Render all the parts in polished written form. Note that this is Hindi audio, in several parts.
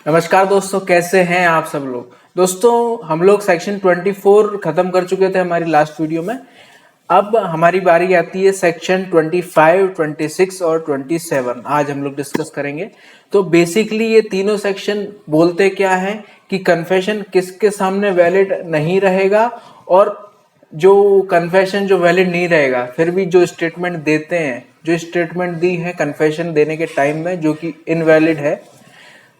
नमस्कार दोस्तों, कैसे हैं आप सब लोग। दोस्तों हम लोग सेक्शन 24 खत्म कर चुके थे हमारी लास्ट वीडियो में। अब हमारी बारी आती है सेक्शन 25, 26 और 27। आज हम लोग डिस्कस करेंगे। तो बेसिकली ये तीनों सेक्शन बोलते क्या है कि कन्फेशन किसके सामने वैलिड नहीं रहेगा, और जो कन्फेशन जो वैलिड नहीं रहेगा फिर भी जो स्टेटमेंट देते हैं, जो स्टेटमेंट दी है कन्फेशन देने के टाइम में जो कि इनवैलिड है,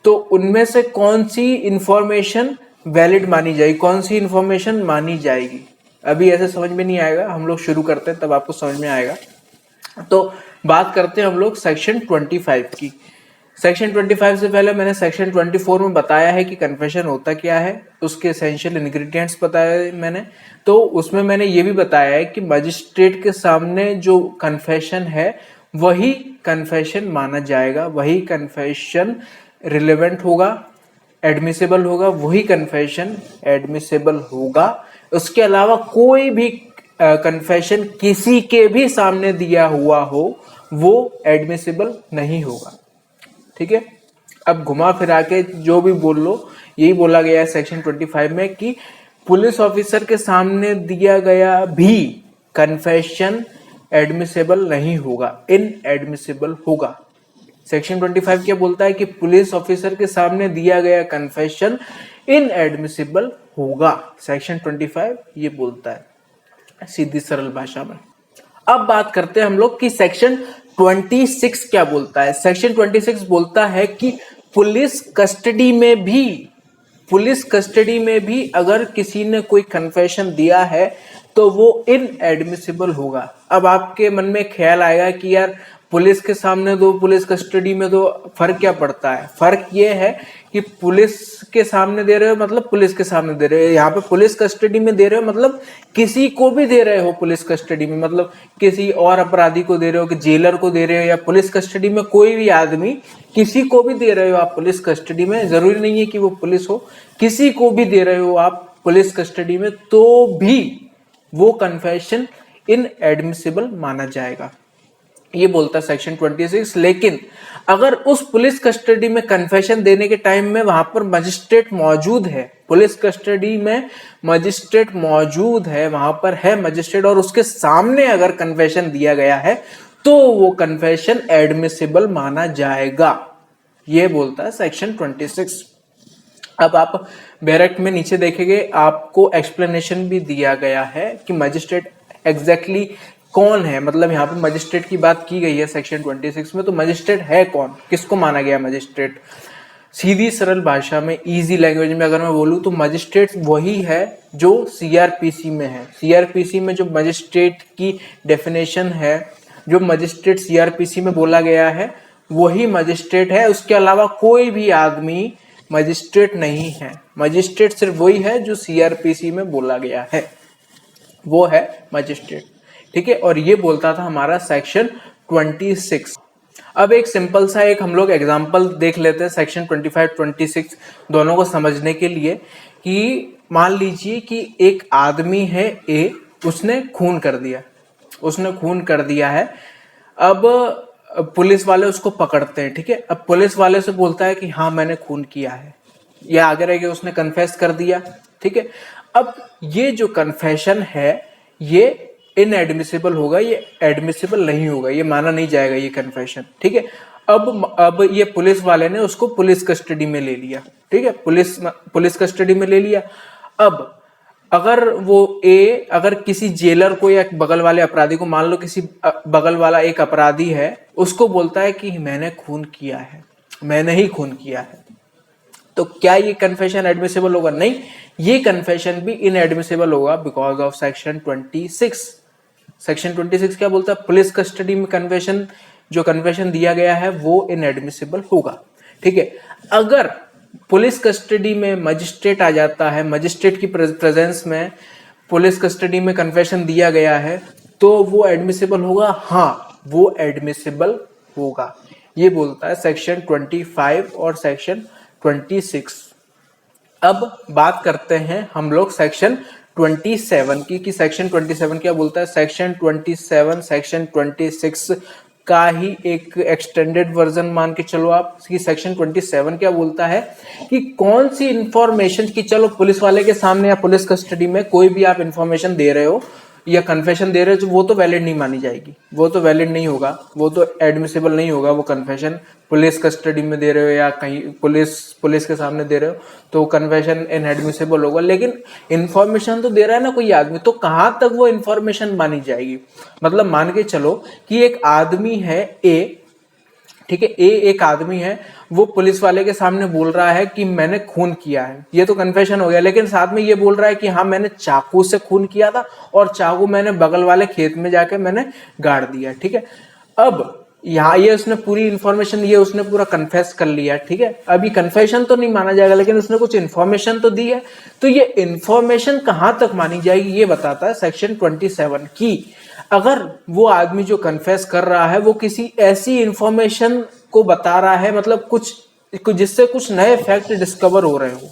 तो उनमें से कौन सी इंफॉर्मेशन वैलिड मानी जाएगी, कौन सी इंफॉर्मेशन मानी जाएगी। अभी ऐसे समझ में नहीं आएगा, हम लोग शुरू करते हैं तब आपको समझ में आएगा। तो बात करते हैं हम लोग सेक्शन 25 की। सेक्शन 25 से पहले मैंने सेक्शन 24 में बताया है कि कन्फेशन होता क्या है, उसके एसेंशियल इंग्रेडिएंट्स बताए मैंने। तो उसमें मैंने ये भी बताया है कि मजिस्ट्रेट के सामने जो कन्फेशन है वही कन्फेशन माना जाएगा, वही कन्फेशन रिलेवेंट होगा, एडमिसिबल होगा, वही कन्फेशन एडमिसिबल होगा। उसके अलावा कोई भी कन्फेशन किसी के भी सामने दिया हुआ हो वो एडमिसिबल नहीं होगा। ठीक है, अब घुमा फिरा के जो भी बोल लो, यही बोला गया है सेक्शन 25 में कि पुलिस ऑफिसर के सामने दिया गया भी कन्फेशन एडमिसिबल नहीं होगा, इनएडमिसिबल होगा। सेक्शन 25 क्या बोलता है कि पुलिस ऑफिसर के सामने दिया गया कन्फेशन इनएडमिसिबल होगा। सेक्शन 25 ये बोलता है सीधी सरल भाषा में। अब बात करते हैं हम लोग कि सेक्शन 26 क्या बोलता है। सेक्शन 26 बोलता है कि पुलिस कस्टडी में भी अगर किसी ने कोई कन्फेशन दिया है तो वो इनएडमिसिबल होगा। अब आपके मन में ख्याल आएगा कि यार पुलिस के सामने दो, पुलिस कस्टडी में दो, फर्क क्या पड़ता है। फर्क ये है कि पुलिस के सामने दे रहे हो मतलब पुलिस के सामने दे रहे हो, यहाँ पे पुलिस कस्टडी में दे रहे हो मतलब किसी को भी दे रहे हो पुलिस कस्टडी में, मतलब किसी और अपराधी को दे रहे हो, कि जेलर को दे रहे हो, या पुलिस कस्टडी में कोई भी आदमी किसी को भी दे रहे हो आप पुलिस कस्टडी में। जरूरी नहीं है कि वो पुलिस हो, किसी को भी दे रहे हो आप पुलिस कस्टडी में तो भी वो कन्फेशन इनएडमिसिबल माना जाएगा, ये बोलता है सेक्शन 26। लेकिन अगर उस पुलिस कस्टडी में कन्फेशन देने के टाइम में वहां पर मजिस्ट्रेट मौजूद है, पुलिस कस्टडी में मजिस्ट्रेट मौजूद है, वहां पर है मजिस्ट्रेट, और उसके सामने अगर कन्फेशन दिया गया है तो वो कन्फेशन एडमिसिबल माना जाएगा, ये बोलता है सेक्शन 26। अब आप बैरक में नीचे देखेंगे, आपको एक्सप्लेनेशन भी दिया गया है कि मजिस्ट्रेट एग्जैक्टली कौन है। मतलब यहाँ पे मजिस्ट्रेट की बात की गई है सेक्शन 26 में, तो मजिस्ट्रेट है कौन, किसको माना गया मजिस्ट्रेट। सीधी सरल भाषा में, इजी लैंग्वेज में अगर मैं बोलूँ तो मजिस्ट्रेट वही है जो सीआरपीसी में है। सीआरपीसी में जो मजिस्ट्रेट की डेफिनेशन है, जो मजिस्ट्रेट सीआरपीसी में बोला गया है वही मजिस्ट्रेट है। उसके अलावा कोई भी आदमी मजिस्ट्रेट नहीं है। मजिस्ट्रेट सिर्फ वही है जो सीआरपीसी में बोला गया है, वो है मजिस्ट्रेट। ठीक है, और ये बोलता था हमारा सेक्शन 26। अब एक सिंपल सा एक हम लोग एग्जांपल देख लेते हैं सेक्शन 25, 26 दोनों को समझने के लिए। कि मान लीजिए कि एक आदमी है ए, उसने खून कर दिया है। अब पुलिस वाले उसको पकड़ते हैं। ठीक है, अब पुलिस वाले से बोलता है कि हाँ मैंने खून किया है, या आगे रह गया उसने कन्फेस कर दिया। ठीक है, अब ये जो कन्फेशन है ये इनएडमिसिबल होगा, ये एडमिसिबल नहीं होगा, ये माना नहीं जाएगा ये कन्फेशन। ठीक है, अब ये पुलिस वाले ने उसको पुलिस कस्टडी में ले लिया। ठीक है, पुलिस कस्टडी में ले लिया। अब अगर वो ए अगर किसी जेलर को या बगल वाले अपराधी को, मान लो किसी बगल वाला एक अपराधी है, उसको बोलता है कि मैंने खून किया है, मैंने ही खून किया है, तो क्या ये कन्फेशन एडमिसिबल होगा? नहीं, ये कन्फेशन भी इनएडमिसिबल होगा बिकॉज ऑफ सेक्शन 26। सेक्शन 26 क्या बोलता है? पुलिस कस्टडी में कन्फेशन, जो कन्फेशन दिया गया है वो इनएडमिसिबल होगा। ठीक है, अगर पुलिस कस्टडी में मजिस्ट्रेट आ जाता है, मजिस्ट्रेट की प्रेजेंस में पुलिस कस्टडी में कन्फेशन दिया गया है, तो वो एडमिसिबल होगा। हाँ, वो एडमिसिबल होगा, ये बोलता है सेक्शन 25 और सेक्शन 26। अब बात करते हैं हम लोग सेक्शन 27 की, कि सेक्शन 27 क्या बोलता है। सेक्शन 27, सेक्शन 26 का ही एक एक्सटेंडेड वर्जन मान के चलो आप कि सेक्शन 27 क्या बोलता है कि कौन सी इंफॉर्मेशन की, चलो पुलिस वाले के सामने या पुलिस कस्टडी में कोई भी आप इंफॉर्मेशन दे रहे हो या कन्फेशन दे रहे हो, तो वो तो वैलिड नहीं मानी जाएगी, वो तो वैलिड नहीं होगा, वो तो एडमिसिबल नहीं होगा। वो कन्फेशन पुलिस कस्टडी में दे रहे हो या कहीं पुलिस के सामने दे रहे हो तो कन्फेशन इनएडमिसिबल होगा। लेकिन इन्फॉर्मेशन तो दे रहा है ना कोई आदमी, तो कहां तक वो इन्फॉर्मेशन मानी जाएगी? मतलब मान के चलो कि एक आदमी है ए, ठीक है, ए एक आदमी है, वो पुलिस वाले के सामने बोल रहा है कि मैंने खून किया है, ये तो कन्फेशन हो गया। लेकिन साथ में ये बोल रहा है कि हाँ मैंने चाकू से खून किया था और चाकू मैंने बगल वाले खेत में जाके मैंने गाड़ दिया, ठीक है। अब यहाँ ये उसने पूरी इंफॉर्मेशन, ये उसने पूरा कन्फेस कर लिया, ठीक है। अभी कन्फेशन तो नहीं माना जाएगा, लेकिन उसने कुछ इन्फॉर्मेशन तो दी है। तो ये इन्फॉर्मेशन कहां तक मानी जाएगी ये बताता है सेक्शन 27 की अगर वो आदमी जो कन्फेस कर रहा है वो किसी ऐसी इंफॉर्मेशन को बता रहा है, मतलब कुछ जिससे कुछ नए फैक्ट डिस्कवर हो रहे हो,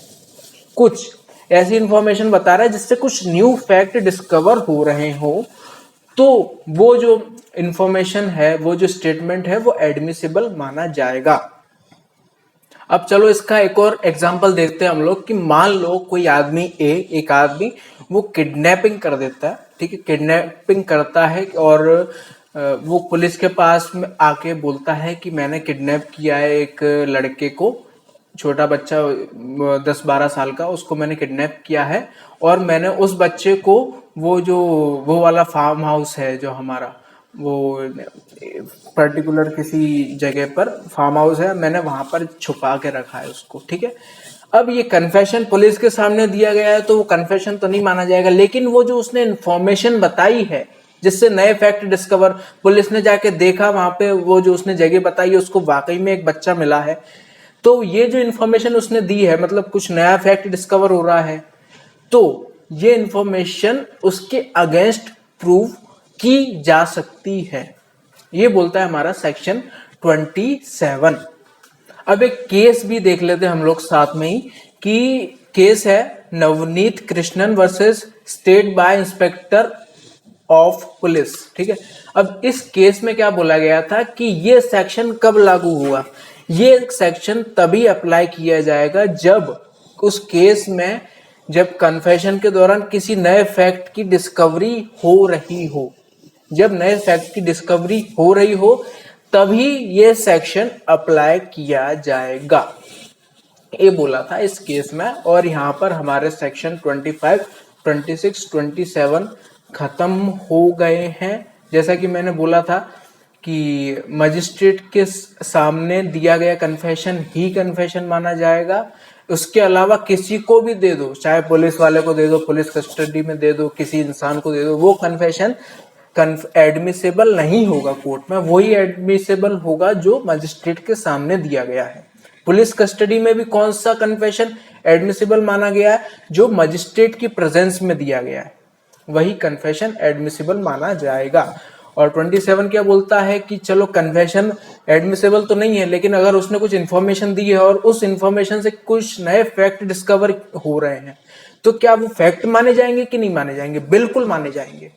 कुछ ऐसी इंफॉर्मेशन बता रहा है जिससे कुछ न्यू फैक्ट डिस्कवर हो रहे हो, तो वो जो इंफॉर्मेशन है, वो जो स्टेटमेंट है, वो एडमिसिबल माना जाएगा। अब चलो इसका एक और एग्जांपल देखते हैं हम लोग कि मान लो कोई आदमी एक आदमी वो किडनैपिंग कर देता है, ठीक है, किडनैपिंग करता है और वो पुलिस के पास में आके बोलता है कि मैंने किडनैप किया है एक लड़के को, छोटा बच्चा 10-12 साल का, उसको मैंने किडनैप किया है और मैंने उस बच्चे को वो वाला फार्म हाउस है जो हमारा, वो पर्टिकुलर किसी जगह पर फार्म हाउस है, मैंने वहां पर छुपा के रखा है उसको, ठीक है। अब ये कन्फेशन पुलिस के सामने दिया गया है तो वो कन्फेशन तो नहीं माना जाएगा, लेकिन वो जो उसने इन्फॉर्मेशन बताई है जिससे नए फैक्ट डिस्कवर, पुलिस ने जाके देखा वहां पे, वो जो उसने जगह बताई है उसको वाकई में एक बच्चा मिला है, तो ये जो इन्फॉर्मेशन उसने दी है मतलब कुछ नया फैक्ट डिस्कवर हो रहा है, तो ये इन्फॉर्मेशन उसके अगेंस्ट प्रूव की जा सकती है। ये बोलता है हमारा सेक्शन 27। अब एक केस भी देख लेते हैं हम लोग साथ में ही कि केस है Navneet Krishnan versus state by inspector of police, ठीक है। अब इस केस में क्या बोला गया था कि ये सेक्शन कब लागू हुआ? ये सेक्शन तभी अप्लाई किया जाएगा जब उस केस में, जब कन्फेशन के दौरान किसी नए फैक्ट की डिस्कवरी हो रही हो, जब नए फैक्ट की डिस्कवरी हो रही हो तभी ये सेक्शन अप्लाई किया जाएगा, ये बोला था इस केस में। और यहाँ पर हमारे सेक्शन 25, 26, 27 खत्म हो गए हैं। जैसा कि मैंने बोला था कि मजिस्ट्रेट के सामने दिया गया कन्फेशन ही कन्फेशन माना जाएगा, उसके अलावा किसी को भी दे दो, चाहे पुलिस वाले को दे दो, पुलिस कस्टडी में दे दो, किसी इंसान को दे दो, वो कन्फेशन एडमिसेबल नहीं होगा कोर्ट में, वही एडमिसेबल होगा जो मजिस्ट्रेट के सामने दिया गया है। पुलिस कस्टडी में भी कौन सा कन्फेशन एडमिसिबल माना गया है? जो मजिस्ट्रेट की प्रेजेंस में दिया गया है, वही कन्फेशन एडमिसिबल माना जाएगा। और 27 क्या बोलता है कि चलो कन्फेशन एडमिसिबल तो नहीं है, लेकिन अगर उसने कुछ इन्फॉर्मेशन दी है और उस इन्फॉर्मेशन से कुछ नए फैक्ट डिस्कवर हो रहे हैं, तो क्या वो फैक्ट माने जाएंगे कि नहीं माने जाएंगे? बिल्कुल माने जाएंगे।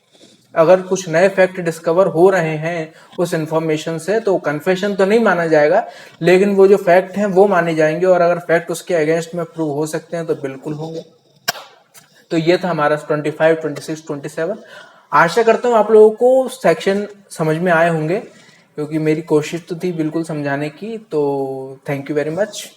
अगर कुछ नए फैक्ट डिस्कवर हो रहे हैं उस इंफॉर्मेशन से तो कन्फेशन तो नहीं माना जाएगा, लेकिन वो जो फैक्ट हैं वो माने जाएंगे, और अगर फैक्ट उसके अगेंस्ट में प्रूव हो सकते हैं तो बिल्कुल होंगे। तो ये था हमारा 25, 26, 27। आशा करता हूँ आप लोगों को सेक्शन समझ में आए होंगे, क्योंकि मेरी कोशिश तो थी बिल्कुल समझाने की। तो थैंक यू वेरी मच।